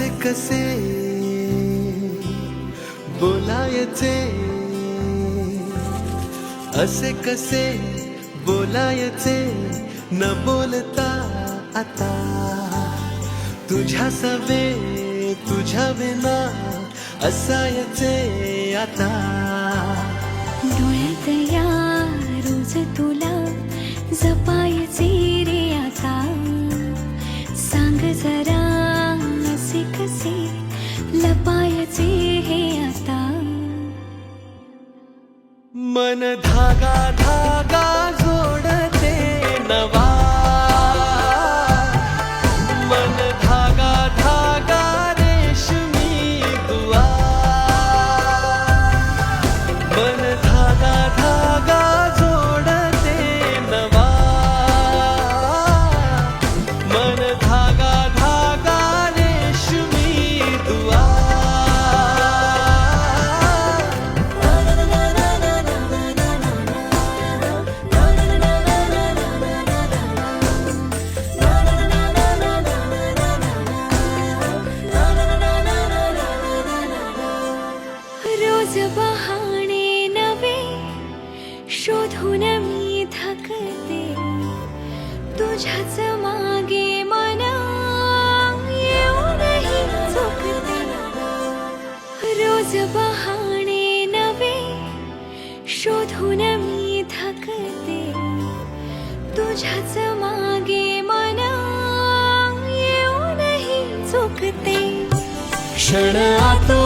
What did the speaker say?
असे कसे बोलायचे, असे कसे बोलायचे न बोलता आता, तुझ्या सवे तुझ्या विना असायचे आता. डोळ्यात या रोज तुला जपायचे रे आता, सांग जरा असे कसे लपायचे हे आता. मन धागा धागा जोडते नवा, मन धागा धागा रेशमी दुआ, मन धागा धागा जोडते नवा, मन धागा धागा रेशमी दुआ. रोज बहाणे नवे शोधून मी थकते, तुझ्याच मागे मन येऊनही चुकते. रोज बहाणे नवे शोधून मी थकते, तुझ्याच मागे मन येऊनही चुकते. क्षण आतो